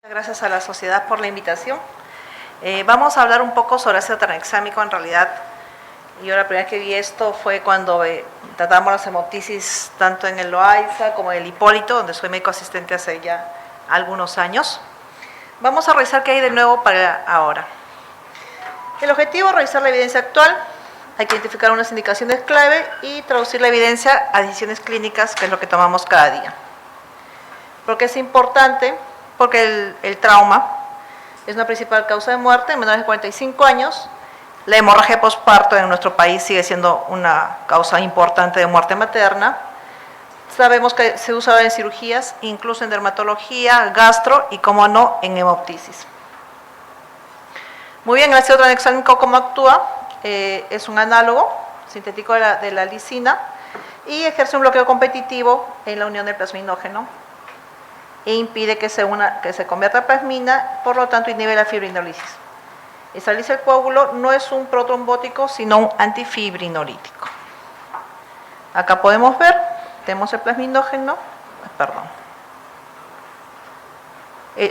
Gracias a la sociedad por la invitación. Vamos a hablar un poco sobre ácido tranexámico. En realidad, yo la primera vez que vi esto fue cuando tratamos las hemoptisis tanto en el Loaiza como en el Hipólito, donde soy médico asistente hace ya algunos años. Vamos a revisar qué hay de nuevo para ahora. El objetivo es revisar la evidencia actual, hay que identificar unas indicaciones clave y traducir la evidencia a decisiones clínicas, que es lo que tomamos cada día. ¿Por qué es importante? Porque el trauma es una principal causa de muerte en menores de 45 años. La hemorragia postparto en nuestro país sigue siendo una causa importante de muerte materna. Sabemos que se usa en cirugías, incluso en dermatología, gastro y, como no, en hemoptisis. Muy bien, el ácido tranexámico, ¿cómo actúa? Es un análogo sintético de la lisina y ejerce un bloqueo competitivo en la unión del plasminógeno e impide que se convierta a plasmina, por lo tanto inhibe la fibrinólisis. Estabiliza el coágulo, no es un protrombótico, sino un antifibrinolítico. Acá podemos ver, tenemos el plasminógeno,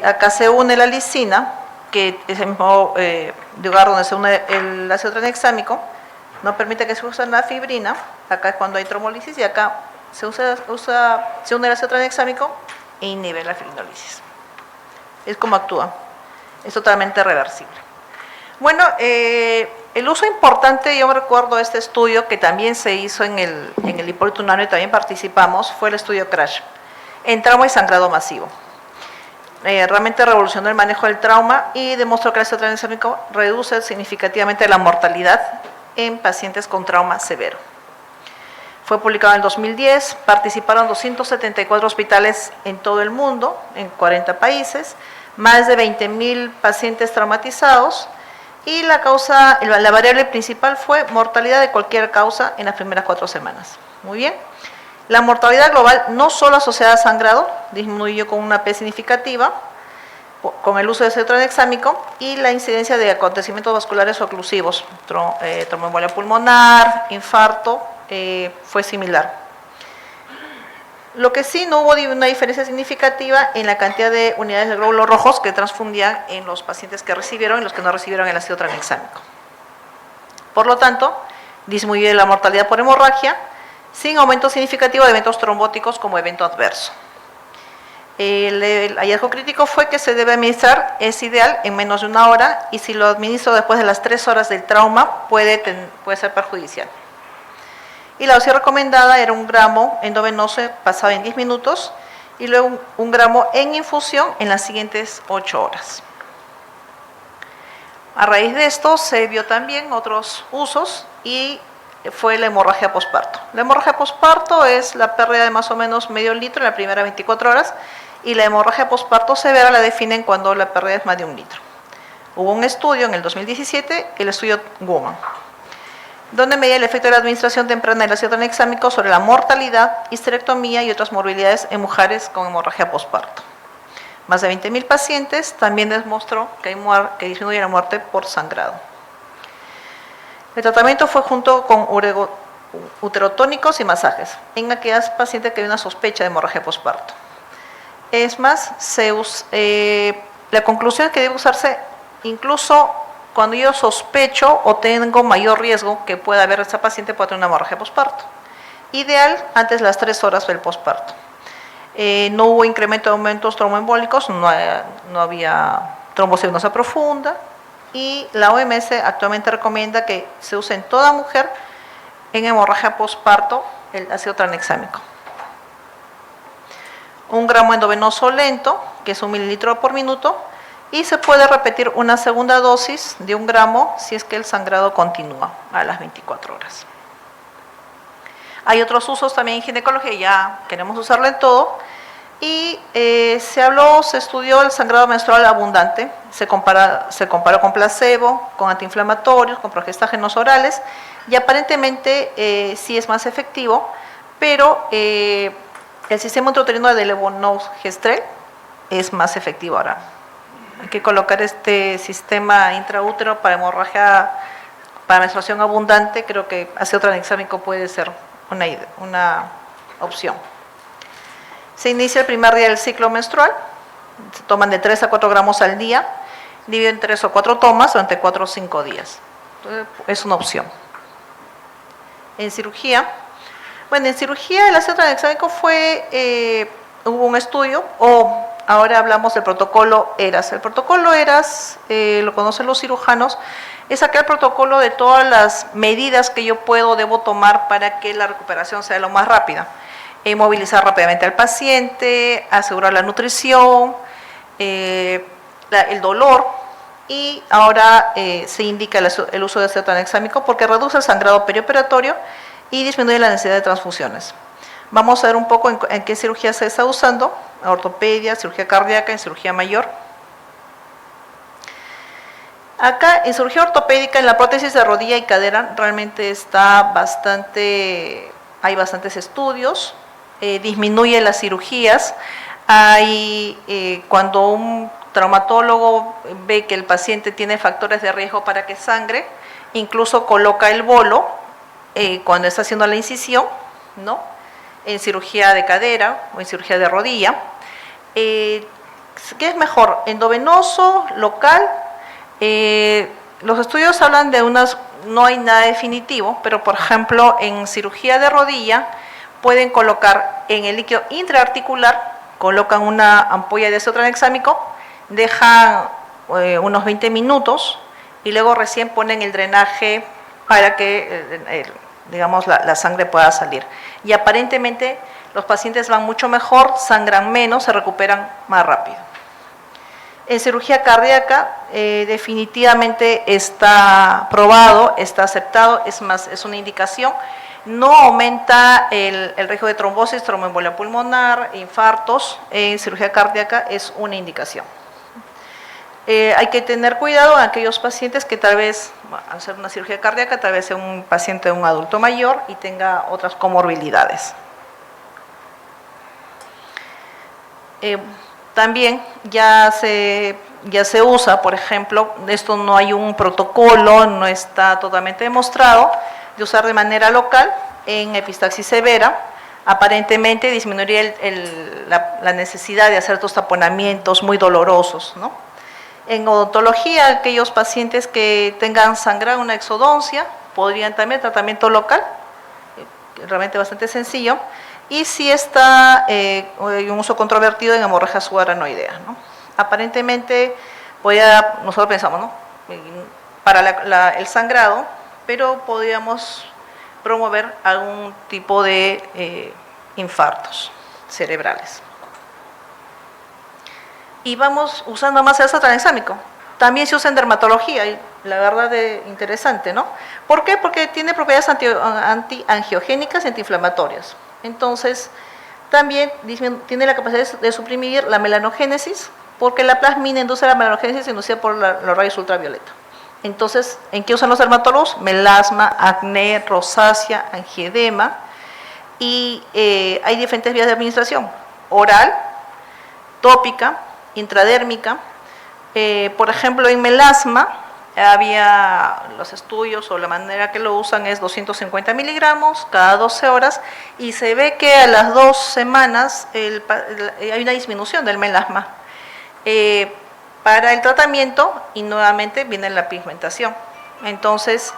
acá se une la lisina, que es el mismo lugar donde se une el ácido tranexámico, no permite que se use la fibrina, acá es cuando hay tromolisis y acá se une el ácido tranexámico e inhibe la fibrinólisis. Es como actúa, es totalmente reversible. Bueno, el uso importante, yo me recuerdo este estudio que también se hizo en el Hipólito Unanue y también participamos, fue el estudio CRASH, en trauma y sangrado masivo. Realmente revolucionó el manejo del trauma y demostró que el ácido tranexámico reduce significativamente la mortalidad en pacientes con trauma severo. Fue publicado en el 2010, participaron 274 hospitales en todo el mundo, en 40 países, más de 20.000 pacientes traumatizados y la variable principal fue mortalidad de cualquier causa en las primeras 4 semanas. Muy bien. La mortalidad global, no solo asociada a sangrado, disminuyó con una P significativa, con el uso de ácido tranexámico, y la incidencia de acontecimientos vasculares oclusivos, tromboembolia pulmonar, infarto, fue similar. Lo que sí, no hubo una diferencia significativa en la cantidad de unidades de glóbulos rojos que transfundían en los pacientes que recibieron y los que no recibieron el ácido tranexámico. Por lo tanto, disminuye la mortalidad por hemorragia, sin aumento significativo de eventos trombóticos como evento adverso. El hallazgo crítico fue que se debe administrar, es ideal, en menos de 1 hora, y si lo administro después de las 3 horas del trauma, puede ser perjudicial. Y la dosis recomendada era 1 gramo endovenoso pasado en 10 minutos y luego 1 gramo en infusión en las siguientes 8 horas. A raíz de esto se vio también otros usos y fue la hemorragia posparto. La hemorragia posparto es la pérdida de más o menos medio litro en las primeras 24 horas y la hemorragia posparto severa la definen cuando la pérdida es más de 1 litro. Hubo un estudio en el 2017, el estudio Woman, donde medía el efecto de la administración temprana del ácido tranexámico sobre la mortalidad, histerectomía y otras morbilidades en mujeres con hemorragia posparto. Más de 20.000 pacientes, también demostró que disminuye la muerte por sangrado. El tratamiento fue junto con uterotónicos y masajes en aquellas pacientes que hay una sospecha de hemorragia posparto. Es más, la conclusión es que debe usarse incluso cuando yo sospecho o tengo mayor riesgo que pueda haber esta paciente pueda tener una hemorragia posparto. Ideal antes de las 3 horas del posparto. No hubo incremento de aumentos tromboembólicos, no había trombocitosis profunda y la OMS actualmente recomienda que se use en toda mujer en hemorragia posparto el ácido tranexámico. 1 gramo endovenoso lento, que es 1 mililitro por minuto, y se puede repetir una segunda dosis de 1 gramo si es que el sangrado continúa a las 24 horas. Hay otros usos también en ginecología, ya queremos usarlo en todo, y se estudió el sangrado menstrual abundante, se comparó con placebo, con antiinflamatorios, con progestágenos orales, y aparentemente sí es más efectivo, pero el sistema intrauterino de levonorgestrel es más efectivo ahora. Hay que colocar este sistema intraútero para hemorragia, para menstruación abundante. Creo que ácido tranexámico puede ser una opción. Se inicia el primer día del ciclo menstrual Se toman de 3 a 4 gramos al día, dividen en 3 o 4 tomas durante 4 o 5 días. Entonces, es una opción. En cirugía, bueno, en cirugía el ácido tranexámico hubo un estudio, ahora hablamos del protocolo ERAS. El protocolo ERAS, lo conocen los cirujanos, es aquel protocolo de todas las medidas que yo debo tomar para que la recuperación sea lo más rápida. Movilizar rápidamente al paciente, asegurar la nutrición, el dolor, y ahora se indica el uso de ácido tranexámico porque reduce el sangrado perioperatorio y disminuye la necesidad de transfusiones. Vamos a ver un poco en qué cirugía se está usando: ortopedia, cirugía cardíaca, en cirugía mayor. Acá en cirugía ortopédica, en la prótesis de rodilla y cadera, realmente hay bastantes estudios, disminuye las cirugías. Cuando un traumatólogo ve que el paciente tiene factores de riesgo para que sangre, incluso coloca el bolo cuando está haciendo la incisión, ¿no?, en cirugía de cadera o en cirugía de rodilla. ¿Qué es mejor? ¿Endovenoso, local? Los estudios hablan de no hay nada definitivo, pero por ejemplo en cirugía de rodilla pueden colocar en el líquido intraarticular, colocan una ampolla de ácido tranexámico, dejan unos 20 minutos y luego recién ponen el drenaje para que digamos la sangre pueda salir. Y aparentemente los pacientes van mucho mejor, sangran menos, se recuperan más rápido. En cirugía cardíaca definitivamente está probado, está aceptado, es más, es una indicación. No aumenta el riesgo de trombosis, tromboembolia pulmonar, infartos. En cirugía cardíaca es una indicación. Hay que tener cuidado en aquellos pacientes que tal vez, al hacer una cirugía cardíaca, tal vez sea un paciente, un adulto mayor y tenga otras comorbilidades. También ya se usa, por ejemplo, esto no hay un protocolo, no está totalmente demostrado, de usar de manera local en epistaxis severa. Aparentemente disminuiría la necesidad de hacer estos taponamientos muy dolorosos, ¿no? En odontología, aquellos pacientes que tengan sangrado, una exodoncia, podrían también tratamiento local, realmente bastante sencillo. Y si está un uso controvertido en hemorragia subaranoidea, ¿no? Aparentemente, nosotros pensamos, ¿no?, para el sangrado, pero podríamos promover algún tipo de infartos cerebrales. Y vamos usando más el ácido tranexámico. También se usa en dermatología, y la verdad es interesante, ¿no? ¿Por qué? Porque tiene propiedades antiangiogénicas y antiinflamatorias. Entonces, también tiene la capacidad de suprimir la melanogénesis, porque la plasmina induce la melanogénesis inducida por los rayos ultravioleta. Entonces, ¿en qué usan los dermatólogos? Melasma, acné, rosácea, angiedema, y hay diferentes vías de administración: oral, tópica, intradérmica. Por ejemplo, en melasma, los estudios o la manera que lo usan es 250 miligramos cada 12 horas y se ve que a las 2 semanas hay una disminución del melasma. Para el tratamiento, y nuevamente viene la pigmentación. Entonces,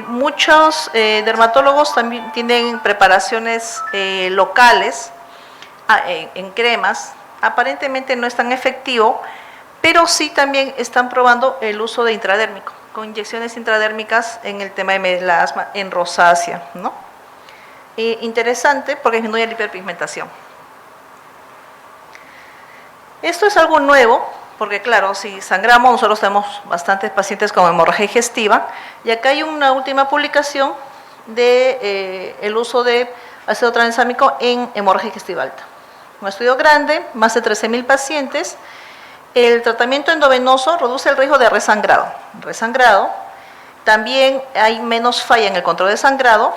muchos dermatólogos también tienen preparaciones locales en cremas. Aparentemente no es tan efectivo, pero sí también están probando el uso de intradérmico, con inyecciones intradérmicas en el tema de melasma, en rosácea, ¿no? Interesante porque disminuye la hiperpigmentación. Esto es algo nuevo, porque claro, si sangramos, nosotros tenemos bastantes pacientes con hemorragia digestiva, y acá hay una última publicación de el uso de ácido tranexámico en hemorragia digestiva alta. Un estudio grande, más de 13.000 pacientes. El tratamiento endovenoso reduce el riesgo de resangrado. También hay menos falla en el control de sangrado,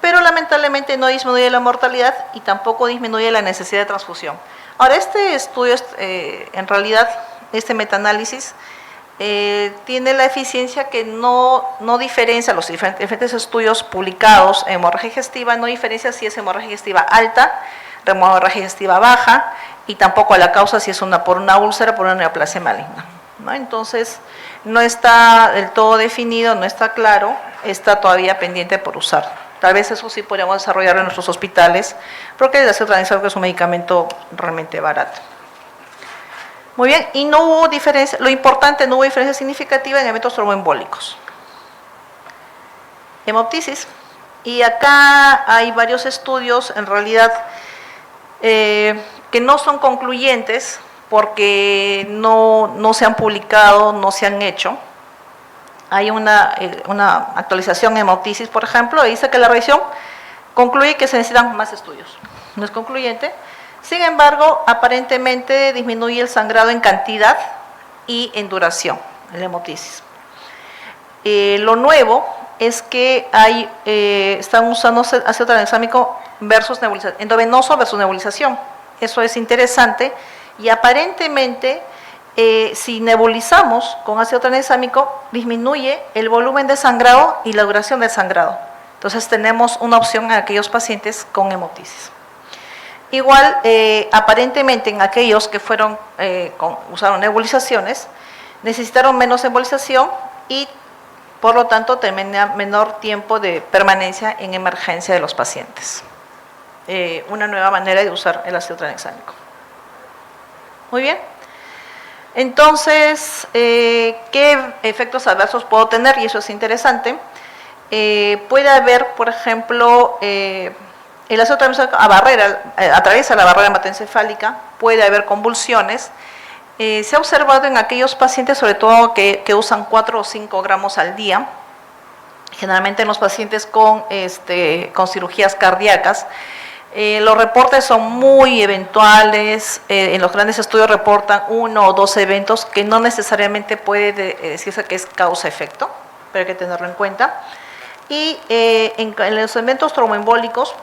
pero lamentablemente no disminuye la mortalidad y tampoco disminuye la necesidad de transfusión. Ahora, este estudio, en realidad, este metaanálisis, tiene la eficiencia que no diferencia, los diferentes estudios publicados en hemorragia digestiva, no diferencia si es hemorragia digestiva alta, hemorragia digestiva baja, y tampoco a la causa si es por una úlcera, por una neoplasia maligna, ¿no? Entonces, no está del todo definido, no está claro, está todavía pendiente por usar. Tal vez eso sí podríamos desarrollar en nuestros hospitales, porque el ácido tranexámico es un medicamento realmente barato. Muy bien, y no hubo diferencia, lo importante, no hubo diferencia significativa en eventos tromboembólicos. Hemoptisis, y acá hay varios estudios, en realidad, que no son concluyentes, porque no se han publicado, no se han hecho. Hay una actualización en hemoptisis, por ejemplo, y dice que la revisión concluye que se necesitan más estudios. No es concluyente. Sin embargo, aparentemente disminuye el sangrado en cantidad y en duración, en la hemoptisis. Lo nuevo es que están usando ácido tranexámico versus nebulización, endovenoso versus nebulización. Eso es interesante, y aparentemente si nebulizamos con ácido tranexámico, disminuye el volumen de sangrado y la duración del sangrado. Entonces tenemos una opción en aquellos pacientes con hemoptisis. Igual, aparentemente en aquellos que usaron nebulizaciones, necesitaron menos embolización y por lo tanto tenía menor tiempo de permanencia en emergencia de los pacientes. Una nueva manera de usar el ácido tranexámico. Muy bien. Entonces, ¿qué efectos adversos puedo tener? Y eso es interesante. Puede haber, por ejemplo, el ácido tranexámico atraviesa la barrera hematoencefálica, puede haber convulsiones. Se ha observado en aquellos pacientes, sobre todo que usan 4 o 5 gramos al día, generalmente en los pacientes con cirugías cardíacas. Los reportes son muy eventuales, en los grandes estudios reportan 1 o 2 eventos que no necesariamente puede decirse que es causa-efecto, pero hay que tenerlo en cuenta. Y en los eventos tromboembólicos,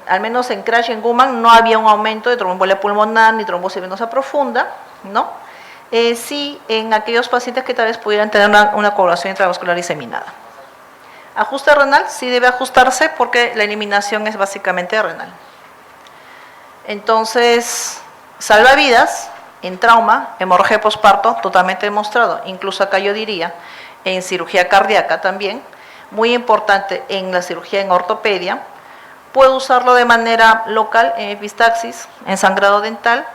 al menos en Crash y en Guman, no había un aumento de tromboembolia pulmonar ni trombosis venosa profunda, ¿no? Sí, en aquellos pacientes que tal vez pudieran tener una coagulación intravascular diseminada. Ajuste renal, sí debe ajustarse porque la eliminación es básicamente renal. Entonces, salvavidas en trauma, hemorragia posparto, totalmente demostrado. Incluso acá yo diría, en cirugía cardíaca también, muy importante en la cirugía en ortopedia. Puedo usarlo de manera local en epistaxis, en sangrado dental.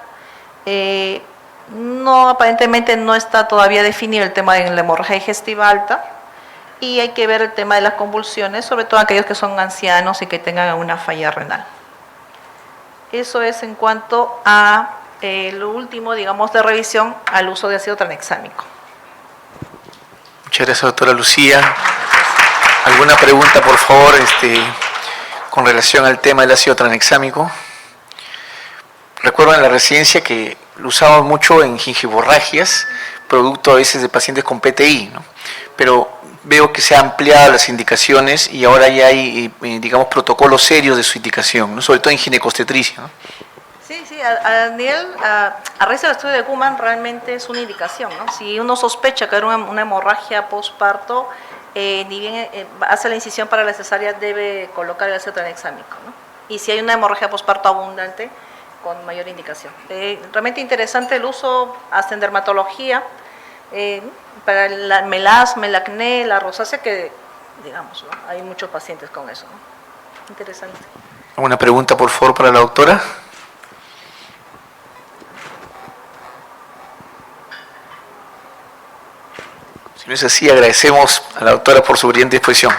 Aparentemente no está todavía definido el tema de la hemorragia digestiva alta. Y hay que ver el tema de las convulsiones, sobre todo aquellos que son ancianos y que tengan una falla renal. Eso es en cuanto a lo último, digamos, de revisión al uso de ácido tranexámico. Muchas gracias, doctora Lucía. ¿Alguna pregunta, por favor, con relación al tema del ácido tranexámico? Recuerdo en la residencia que lo usamos mucho en gingivorragias, producto a veces de pacientes con PTI, ¿no? Pero veo que se han ampliado las indicaciones y ahora ya hay, digamos, protocolos serios de su indicación, ¿no? Sobre todo en ginecostetricia, ¿no? Sí, a raíz del estudio de Guman realmente es una indicación, ¿no? Si uno sospecha que hay una hemorragia postparto, ni bien hace la incisión para la cesárea, debe colocar el ácido tranexámico, ¿no? Y si hay una hemorragia postparto abundante, con mayor indicación. Realmente interesante el uso hasta en dermatología, para el melasma, el acné, la rosácea, que digamos, ¿no? Hay muchos pacientes con eso, ¿no? Interesante. ¿Alguna pregunta, por favor, para la doctora? Si no es así, agradecemos a la doctora por su brillante exposición.